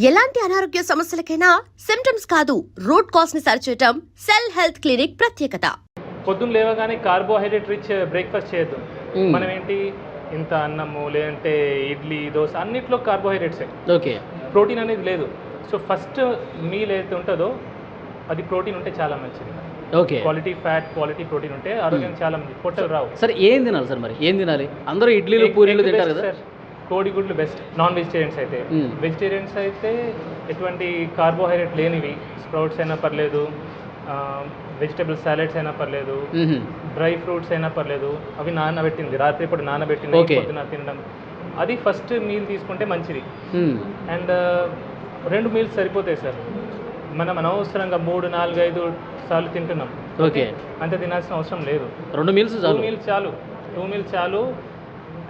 ఎలాంటి అనారోగ్య సమస్యలకైనా సిమ్టమ్స్ కాదు రూట్ కాజ్ ని సరిచేయటం సెల్ హెల్త్ క్లినిక్ ప్రత్యేకత. పొద్దున్న లేవగానే కార్బోహైడ్రేట్ రిచ్ బ్రేక్ఫాస్ట్ చేయొద్దు. మనం ఏంటి ఇంత అన్నము లేదంటే ఇడ్లీ దోశ అన్నిట్లో కార్బోహైడ్రేట్సే. ఓకే, ప్రోటీన్ అనేది లేదు. సో ఫస్ట్ మీల్ ఏదైతే ఉంటుందో అది ప్రోటీన్ ఉంటే చాలా మంచిది. Okay, quality fat quality protein ఉంటే ఆరోగ్యం చాలా మంచిది. పొట్టలు రావు. సరే ఏం తినాలి సార్? మరి ఏం తినాలి? అందరూ ఇడ్లీలు పూరీలు తింటారు కదా. కోడిగుడ్లు బెస్ట్ నాన్ వెజిటేరియన్స్ అయితే. వెజిటేరియన్స్ అయితే ఎటువంటి కార్బోహైడ్రేట్ లేనివి స్ప్రౌట్స్ అయినా పర్లేదు, వెజిటబుల్ సాలెడ్స్ అయినా పర్లేదు, డ్రై ఫ్రూట్స్ అయినా పర్లేదు. అవి నానబెట్టింది రాత్రి ఇప్పుడు నానబెట్టింది పొద్దున తినడం, అది ఫస్ట్ మీల్ తీసుకుంటే మంచిది. అండ్ 2 మీల్స్ సరిపోతాయి సార్. మనం అనవసరంగా 3, 4, 5 సార్లు తింటున్నాం. ఓకే, అంత తినాల్సిన అవసరం లేదు. 2 మీల్స్ చాలు. 2 మీల్స్ చాలు.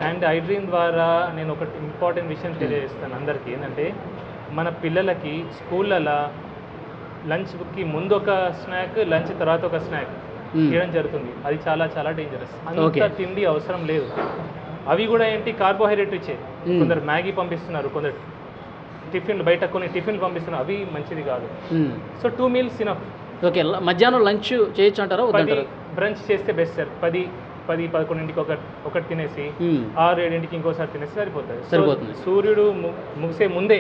అండ్ ఐడ్రీమ్ ద్వారా నేను ఒకటి ఇంపార్టెంట్ విషయం తెలియజేస్తాను అందరికీ. ఏంటంటే మన పిల్లలకి స్కూళ్ళలో లంచ్కి ముందు ఒక స్నాక్, లంచ్ తర్వాత ఒక స్నాక్ ఇవ్వడం జరుగుతుంది. అది చాలా చాలా డేంజరస్. అంత తిండి అవసరం లేదు. అవి కూడా ఏంటి కార్బోహైడ్రేట్ ఇచ్చే. కొందరు మ్యాగీ పంపిస్తున్నారు, కొందరు టిఫిన్లు బయట కొన్ని టిఫిన్లు పంపిస్తున్నారు. అవి మంచిది కాదు. So 2 meals enough. ఓకే, మధ్యాహ్నం లంచ్ చేయొచ్చు అంటారా? బ్రంచ్ చేస్తే బెస్ట్ సార్. 10-11కి ఒకటి తినేసి 6-7కి ఇంకోసారి తినేసి సరిపోతుంది. సూర్యుడు ముగిసే ముందే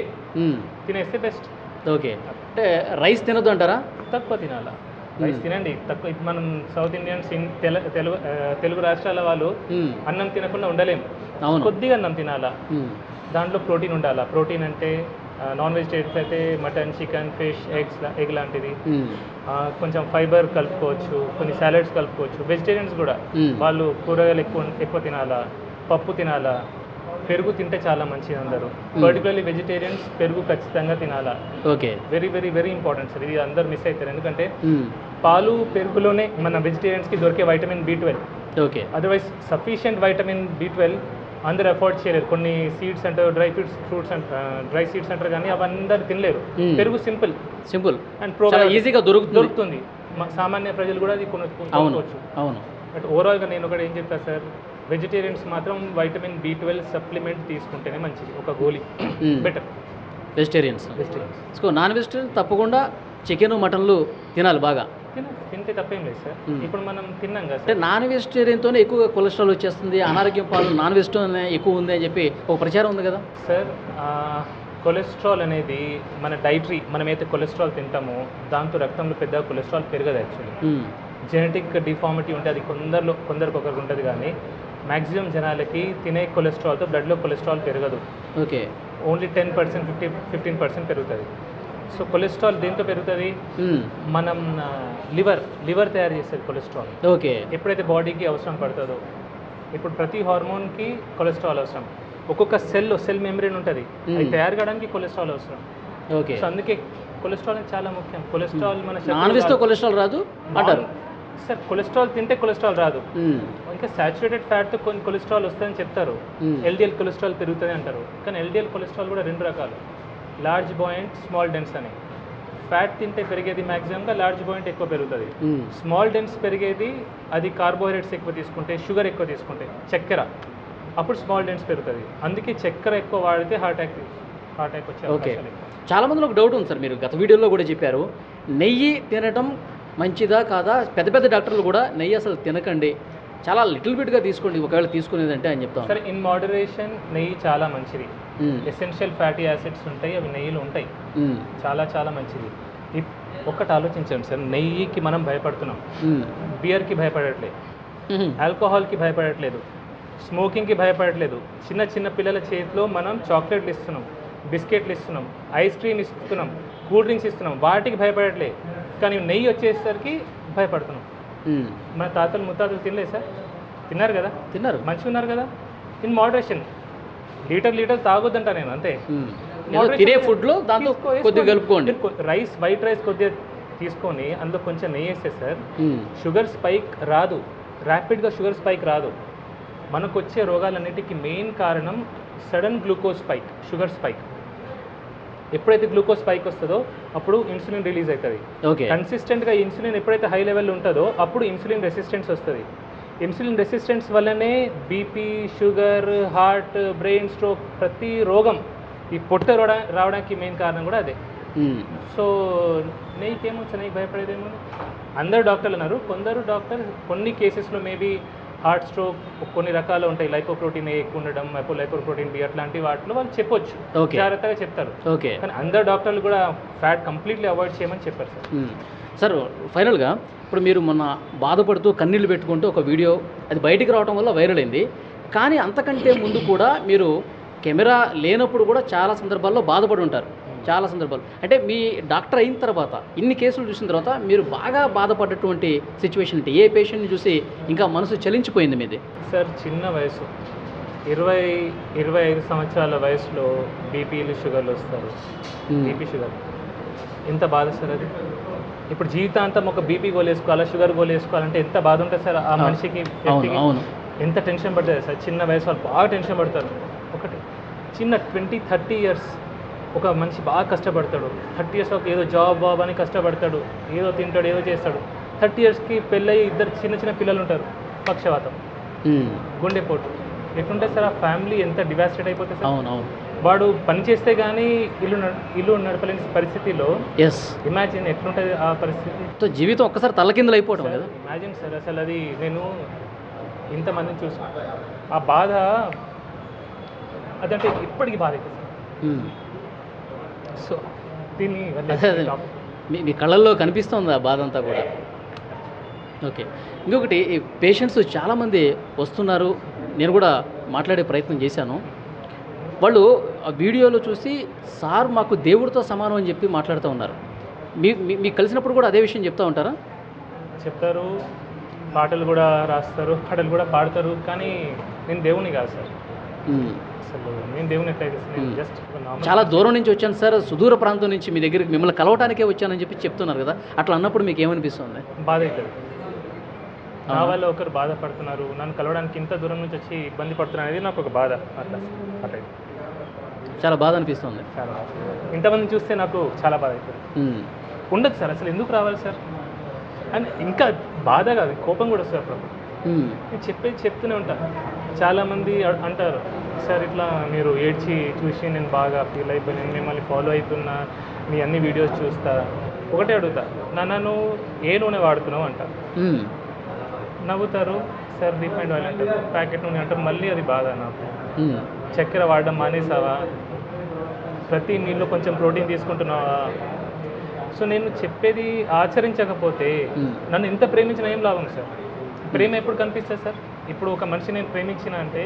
తినేస్తే బెస్ట్. ఓకే, అంటే రైస్ తినొద్దు అంటారా? తక్కువ తినాలా. రైస్ తినండి తక్కువ. మనం సౌత్ ఇండియన్స్ తెలుగు రాష్ట్రాల వాళ్ళు అన్నం తినకుండా ఉండలేము. కొద్దిగా అన్నం తినాలా. దాంట్లో ప్రోటీన్ ఉండాలా. ప్రోటీన్ అంటే నాన్ వెజిటేరియన్స్ అయితే మటన్, చికెన్, ఫిష్, ఎగ్ లాంటిది. కొంచెం ఫైబర్ కలుపుకోవచ్చు, కొన్ని సాలెడ్స్ కలుపుకోవచ్చు. వెజిటేరియన్స్ కూడా వాళ్ళు కూరగాయలు ఎక్కువ తినాలా, పప్పు తినాలా, పెరుగు తింటే చాలా మంచిది. అందరూ పర్టికులర్లీ వెజిటేరియన్స్ పెరుగు ఖచ్చితంగా తినాలా. Okay, very very very important sir. ఇది అందరు మిస్ అవుతారు. ఎందుకంటే పాలు పెరుగులోనే మన వెజిటేరియన్స్కి దొరికే vitamin B12. Okay, otherwise sufficient vitamin B12 అందరు అఫోర్డ్ చేయలేరు. కొన్ని సీడ్స్ అంటారు, ఫ్రూట్స్ డ్రై సీడ్స్ అంటారు, కానీ అవి అందరు తినలేరు. పెరుగు సింపుల్ అండ్ ఈజీగా దొరుకుతుంది. సామాన్య ప్రజలు కూడా అది కొనుక్కోవచ్చు. అవును. బట్ ఓవరాల్గా నేను ఒకటి ఏం చెప్తాను సార్, వెజిటేరియన్స్ మాత్రం వైటమిన్ B12 సప్లిమెంట్ తీసుకుంటేనే మంచిది. ఒక గోళీ బెటర్. వెజిటేరియన్స్ నాన్ వెజిటేరియన్ తప్పకుండా చికెన్, మటన్లు తినాలి బాగా. తింటే తప్పేం లేదు సార్. ఇప్పుడు మనం తిన్నాం కదా అంటే నాన్ వెజిటేరియన్తోనే ఎక్కువగా కొలెస్ట్రాల్ వచ్చేస్తుంది, అనారోగ్యం పాలు నాన్ వెజిటేరియన్ ఎక్కువ ఉంది అని చెప్పి ఒక ప్రచారం ఉంది కదా సార్. కొలెస్ట్రాల్ అనేది మన డైటరీ, మనమైతే కొలెస్ట్రాల్ తింటామో దాంతో రక్తంలో పెద్దగా కొలెస్ట్రాల్ పెరగదు. యాక్చువల్లీ జెనెటిక్ డిఫార్మిటీ ఉంటే అది కొందరికి ఒకరికి ఉంటుంది, కానీ మ్యాక్సిమం జనాలకి తినే కొలెస్ట్రాల్తో బ్లడ్లో కొలెస్ట్రాల్ పెరగదు. ఓకే, ఓన్లీ 10%, 15% పెరుగుతుంది. సో కొలెస్ట్రాల్ దేంతో పెరుగుతుంది? మనం లివర్ తయారు చేస్తుంది కొలెస్ట్రాల్. ఓకే, ఎప్పుడైతే బాడీకి అవసరం పడుతుందో. ఇప్పుడు ప్రతి హార్మోన్కి కొలెస్ట్రాల్ అవసరం. ఒక్కొక్క సెల్ మెంబ్రేన్ ఉంటుంది, అది తయారు కావడానికి కొలెస్ట్రాల్ అవసరం. ఓకే, సో అందుకే కొలెస్ట్రాల్ చాలా ముఖ్యం. కొలెస్ట్రాల్ మన కొలెస్ట్రాల్ రాదు అంటారు సార్. కొలెస్ట్రాల్ తింటే కొలెస్ట్రాల్ రాదు. ఇంకా సాచురేటెడ్ ఫ్యాట్తో కొన్ని కొలెస్ట్రాల్ వస్తుందని చెప్తారు. LDL కొలెస్ట్రాల్ పెరుగుతుంది అంటారు, కానీ LDL కొలెస్ట్రాల్ కూడా 2 రకాలు, లార్జ్ బాయింట్, స్మాల్ డెన్స్ అని. ఫ్యాట్ తింటే పెరిగేది మ్యాక్సిమంగా లార్జ్ బాయింట్ ఎక్కువ పెరుగుతుంది. స్మాల్ డెన్స్ పెరిగేది అది కార్బోహైడ్రేట్స్ ఎక్కువ తీసుకుంటే, షుగర్ ఎక్కువ తీసుకుంటే, చక్కెర, అప్పుడు స్మాల్ డెన్స్ పెరుగుతుంది. అందుకే చక్కెర ఎక్కువ వాడితే హార్ట్ అటాక్ వచ్చే. ఓకే, చాలా మందిలో ఒక డౌట్ ఉంది సార్, మీరు గత వీడియోలో కూడా చెప్పారు, నెయ్యి తినటం మంచిదా కాదా? పెద్ద డాక్టర్లు కూడా నెయ్యి అసలు తినకండి, చాలా లిటిల్ బిట్గా తీసుకోండి ఒకవేళ తీసుకునేదంటే అని చెప్తాను. సరే, ఇన్ మోడరేషన్ నెయ్యి చాలా మంచిది. ఎసెన్షియల్ ఫ్యాటీ యాసిడ్స్ ఉంటాయి, అవి నెయ్యిలో ఉంటాయి. చాలా చాలా మంచిది. ఒక్కటి ఆలోచించండి సార్, నెయ్యికి మనం భయపడుతున్నాం, బియర్కి భయపడట్లేదు, ఆల్కహాల్కి భయపడట్లేదు, స్మోకింగ్కి భయపడట్లేదు. చిన్న పిల్లల చేతిలో మనం చాక్లెట్లు ఇస్తున్నాం, బిస్కెట్లు ఇస్తున్నాం, ఐస్ క్రీమ్ ఇస్తున్నాం, కూల్ డ్రింక్స్ ఇస్తున్నాం, వాటికి భయపడట్లేదు. కానీ నెయ్యి వచ్చేసరికి భయపడుతున్నాం. మన తాతలు ముత్తాతలు తినలేదు సార్? తిన్నారు కదా, మంచిగా ఉన్నారు కదా. ఇన్ మోడరేషన్, లీటర్ తాగొద్దంట నేను, అంతే. తినే ఫుడ్లో దాంతో కొద్దిగా కలుపుకోండి. వైట్ రైస్ కొద్దిగా తీసుకొని అందులో కొంచెం నెయ్యి వేస్తే సార్ షుగర్ స్పైక్ రాదు, ర్యాపిడ్గా షుగర్ స్పైక్ రాదు. మనకు వచ్చే రోగాలన్నిటికీ మెయిన్ కారణం sudden glucose spike, sugar spike. ఎప్పుడైతే గ్లూకోజ్ స్పైక్ వస్తుందో అప్పుడు ఇన్సులిన్ రిలీజ్ అవుతుంది. కన్సిస్టెంట్గా ఇన్సులిన్ ఎప్పుడైతే హై లెవెల్ ఉంటుందో అప్పుడు ఇన్సులిన్ రెసిస్టెన్స్ వస్తుంది. ఇన్సులిన్ రెసిస్టెన్స్ వల్లనే BP, sugar, heart, brain stroke, ప్రతి రోగం ఈ పొట్ట రావడానికి మెయిన్ కారణం కూడా అదే. సో నెయ్యికి ఏమొచ్చు, నెయ్యి భయపడేదేమో. అందరు డాక్టర్లు అన్నారు, కొందరు డాక్టర్ కొన్ని కేసెస్లో మేబీ హార్ట్ స్ట్రోక్ కొన్ని రకాలు ఉంటాయి, లైపోప్రోటీన్ ఎక్కువ ఉండడం, లైపోప్రోటీన్ బి అట్లాంటి వాటిలో వాళ్ళు చెప్పొచ్చు, జాగ్రత్తగా చెప్తారు. ఓకే, కానీ అందరు డాక్టర్లు కూడా ఫ్యాట్ కంప్లీట్లీ అవాయిడ్ చేయమని చెప్పారు సార్. సార్ ఫైనల్గా ఇప్పుడు మీరు మొన్న బాధపడుతూ కన్నీళ్ళు పెట్టుకుంటూ ఒక వీడియో అది బయటికి రావడం వల్ల వైరల్ అయింది, కానీ అంతకంటే ముందు కూడా మీరు కెమెరా లేనప్పుడు కూడా చాలా సందర్భాల్లో బాధపడి ఉంటారు. చాలా సందర్భాలు అంటే మీ డాక్టర్ అయిన తర్వాత ఇన్ని కేసులు చూసిన తర్వాత మీరు బాగా బాధపడ్డటువంటి సిచ్యువేషన్ అంటే ఏ పేషెంట్ని చూసి ఇంకా మనసు చలించిపోయింది మీది? సార్ చిన్న వయసు 20-25 సంవత్సరాల వయసులో బీపీలు షుగర్లు వస్తారు. బీపీ షుగర్ ఎంత బాధ సార్ అది. ఇప్పుడు జీవితాంతం ఒక బీపీ గోల్ వేసుకోవాలా, షుగర్ గోల్ వేసుకోవాలంటే ఎంత బాధ ఉంటుంది సార్ ఆ మనిషికి. ఎంత టెన్షన్ పడుతుంది సార్. చిన్న వయసు వాళ్ళు బాగా టెన్షన్ పడతారు. ఒకటి చిన్న 20-30 ఇయర్స్ ఒక మనిషి బాగా కష్టపడతాడు. 30 ఇయర్స్ ఒక ఏదో జాబ్ అని కష్టపడతాడు, ఏదో తింటాడు, ఏదో చేస్తాడు. 30 ఇయర్స్కి పెళ్ళయి ఇద్దరు చిన్న పిల్లలు ఉంటారు, పక్షవాతం, గుండెపోటు. ఎట్లుంటుంది సార్ ఆ ఫ్యామిలీ, ఎంత డివాస్టేట్ అయిపోతుంది సార్. వాడు పని చేస్తే కానీ ఇల్లు నడపలేని పరిస్థితిలో ఇమాజిన్ ఎట్లుంటుంది ఆ పరిస్థితి. జీవితం ఒక్కసారి తలకిందులు అయిపోవడం కదా. ఇమాజిన్ సార్ అసలు అది. నేను ఇంతమందిని చూసి ఆ బాధ అదంటే ఇప్పటికీ బాధ అవుతుంది సార్. సో దీన్ని మీ కళ్ళల్లో కనిపిస్తుంది ఆ బాధ అంతా కూడా. ఓకే, ఇంకొకటి పేషెంట్స్ చాలామంది వస్తున్నారు, నేను కూడా మాట్లాడే ప్రయత్నం చేశాను. వాళ్ళు ఆ వీడియోలో చూసి సార్ మాకు దేవుడితో సమానం అని చెప్పి మాట్లాడుతూ ఉన్నారు. మీకు కలిసినప్పుడు కూడా అదే విషయం చెప్తూ ఉంటారా? చెప్తారు, పాటలు కూడా రాస్తారు, పాటలు కూడా పాడతారు. కానీ నేను దేవుని కాదు సార్. అసలు నేను దేవుని ఎట్లయితే జస్ట్ చాలా దూరం నుంచి వచ్చాను సార్, సుదూర ప్రాంతం నుంచి మీ దగ్గరికి మిమ్మల్ని కలవటానికే వచ్చానని చెప్పి చెప్తున్నారు కదా, అట్లా అన్నప్పుడు మీకు ఏమనిపిస్తుంది? బాధ అవుతుంది. నా వల్ల ఒకరు బాధపడుతున్నారు, నన్ను కలవడానికి ఇంత దూరం నుంచి వచ్చి ఇబ్బంది పడుతున్నారు అనేది నాకు ఒక బాధ. అట్లా చాలా బాధ అనిపిస్తుంది. చాలా ఇంతమంది చూస్తే నాకు చాలా బాధ అవుతుంది. ఉండదు సార్, అసలు ఎందుకు రావాలి సార్ అని. ఇంకా బాధ కాదు, కోపం కూడా వస్తుంది అప్పుడు. నేను చెప్తూనే ఉంటాను. చాలామంది అంటారు, సార్ ఇట్లా మీరు ఏడ్చి చూసి నేను బాగా ఫీల్ అయిపోయి నేను మిమ్మల్ని ఫాలో అవుతున్నా, మీ అన్ని వీడియోస్ చూస్తా. ఒకటే అడుగుతా, నన్ను ఏ నూనె వాడుతున్నావు అంటారు. నవ్వుతారు, సార్ రిఫైండ్ ఆయిల్ అంటారు, ప్యాకెట్ నూనె అంటారు. మళ్ళీ అది బాధ నాకు. చక్కెర వాడడం మానేసావా, ప్రతి మీల్లో కొంచెం ప్రోటీన్ తీసుకుంటున్నావా. సో నేను చెప్పేది ఆచరించకపోతే నన్ను ఇంత ప్రేమించిన ఏం లాభం సార్? ప్రేమ ఎప్పుడు కనిపిస్తుంది సార్? ఇప్పుడు ఒక మనిషి నేను ప్రేమించిన అంటే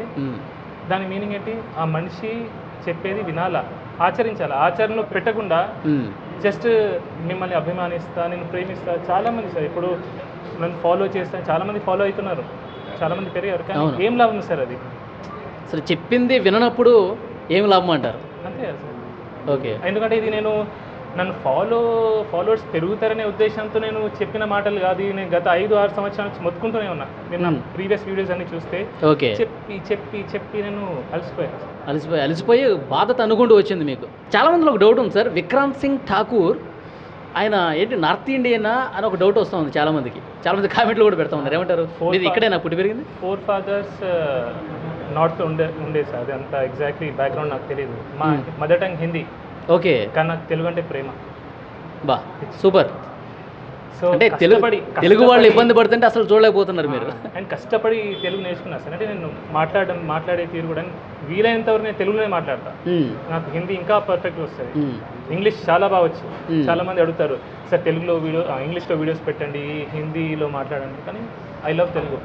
దాని మీనింగ్ ఏంటి? ఆ మనిషి చెప్పేది వినాలా, ఆచరించాలా. ఆచరణలో పెట్టకుండా జస్ట్ మిమ్మల్ని అభిమానిస్తా, నేను ప్రేమిస్తా. చాలామంది సార్ ఇప్పుడు నన్ను ఫాలో చేస్తాను, చాలామంది ఫాలో అవుతున్నారు, చాలామంది పెరిగారు. కానీ ఏం లాభం సార్ అది? అసలు చెప్పింది విననప్పుడు ఏం లాభం అంటారు? అంతే కదా సార్. ఓకే, ఎందుకంటే ఇది నన్ను ఫాలోవర్స్ పెరుగుతారనే ఉద్దేశంతో నేను చెప్పిన మాటలు కాదు. నేను గత 5-6 సంవత్సరాల నుంచి మొత్తుకుంటూనే ఉన్నా. నేను నా ప్రీవియస్ వీడియోస్ అన్ని చూస్తే చెప్పి నేను అలసిపోయి బాధ అనుకుంటూ వచ్చింది మీకు. చాలా మందిలో ఒక డౌట్ ఉంది సార్, విక్రాంత్ సింగ్ ఠాకూర్ ఆయన ఏంటి నార్త్ ఇండియనా అని ఒక డౌట్ వస్తుంది చాలామందికి. చాలామంది కామెంట్లు కూడా పెడతా ఉన్నారు, ఏమంటారు? ఇక్కడే నాకు పుట్టి పెరిగింది. 4 ఫాదర్స్ నార్త్ ఉండే సార్. అది అంత ఎగ్జాక్ట్లీ బ్యాక్గ్రౌండ్ నాకు తెలియదు. మా మదర్ టంగ్ హిందీ. ఓకే, కానీ నాకు తెలుగు అంటే ప్రేమ. బా సూపర్. సో అంటే తెలుగు వాళ్ళు ఇబ్బంది పడుతుంటే అసలు చూడలేకపోతున్నారు మీరు. అండ్ కష్టపడి తెలుగు నేర్చుకున్నా సార్. అంటే నేను మాట్లాడే తీరు కూడా వీలైనంత వరకు నేను తెలుగులోనే మాట్లాడతా. నాకు హిందీ ఇంకా పర్ఫెక్ట్గా వస్తుంది. ఇంగ్లీష్ చాలా బాగా వచ్చు. చాలా మంది అడుగుతారు, సార్ తెలుగులో ఇంగ్లీష్లో వీడియోస్ పెట్టండి, హిందీలో మాట్లాడండి. కానీ ఐ లవ్ తెలుగు.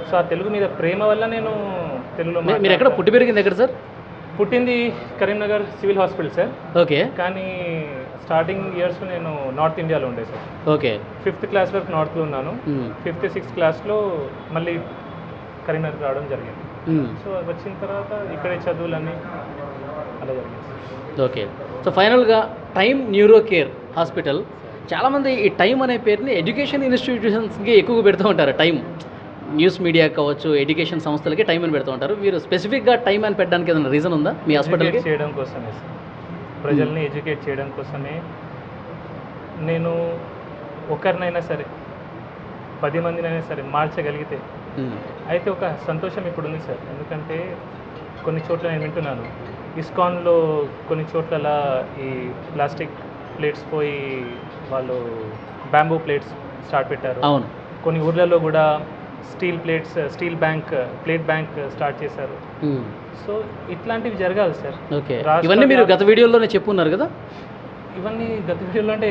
సో ఆ తెలుగు మీద ప్రేమ వల్ల నేను తెలుగులో. మీరు ఎక్కడ పుట్టి పెరిగింది ఎక్కడ సార్? పుట్టింది Karimnagar civil hospital sir. Okay, కానీ స్టార్టింగ్ ఇయర్స్లో నేను నార్త్ ఇండియాలో ఉండే సార్. ఓకే, 5th క్లాస్ వరకు నార్త్లో ఉన్నాను. 5th 6th క్లాస్లో మళ్ళీ కరీంనగర్ రావడం జరిగింది. సో వచ్చిన తర్వాత ఇక్కడే చదువులన్నీ అలా జరిగింది. ఓకే, సో ఫైనల్గా టైమ్ న్యూరో కేర్ హాస్పిటల్, చాలామంది ఈ టైం అనే పేరుని ఎడ్యుకేషన్ ఇన్స్టిట్యూషన్స్కి ఎక్కువగా పెడుతూ ఉంటారు. టైం న్యూస్ మీడియా కావచ్చు, ఎడ్యుకేషన్ సంస్థలకి టైం అని పెడుతూ ఉంటారు. మీరు స్పెసిఫిక్గా టైం అని పెట్టడానికి ఏదైనా రీజన్ ఉందా మీ హాస్పిటల్కి? చేయడం కోసమే సార్, ప్రజల్ని ఎడ్యుకేట్ చేయడం కోసమే. నేను ఒకరినైనా సరే 10 మందినైనా సరే మార్చగలిగితే అయితే ఒక సంతోషం ఇప్పుడు ఉంది సార్. ఎందుకంటే కొన్ని చోట్ల నేను వింటున్నాను, ఇస్కాన్లో కొన్ని చోట్ల ఈ ప్లాస్టిక్ ప్లేట్స్ పోయి వాళ్ళు బ్యాంబూ ప్లేట్స్ స్టార్ట్ పెట్టారు. అవును. కొన్ని ఊర్లలో కూడా స్టీల్ ప్లేట్ బ్యాంక్ స్టార్ట్ చేశారు. సో ఇట్లాంటివి జరగాలి సార్. ఓకే, ఇవన్నీ మీరు గత వీడియోలోనే చెప్పున్నారు కదా? ఇవన్నీ గత వీడియోలో అంటే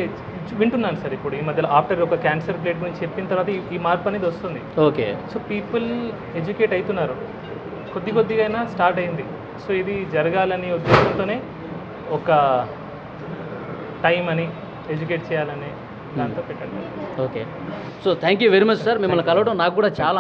వింటున్నాను సార్. ఇప్పుడు ఈ మధ్యలో ఆఫ్టర్ ఒక క్యాన్సర్ ప్లేట్ గురించి చెప్పిన తర్వాత ఈ మార్పు అనేది వస్తుంది. ఓకే. సో పీపుల్ ఎడ్యుకేట్ అవుతున్నారు, కొద్దిగా అయినా స్టార్ట్ అయింది. సో ఇది జరగాలని ఉద్దేశంతోనే ఒక టైం అని ఎడ్యుకేట్ చేయాలని దాంతో పెట్టండి. Okay. So thank you very much sir. మిమ్మల్ని కలవడం నాకు కూడా చాలా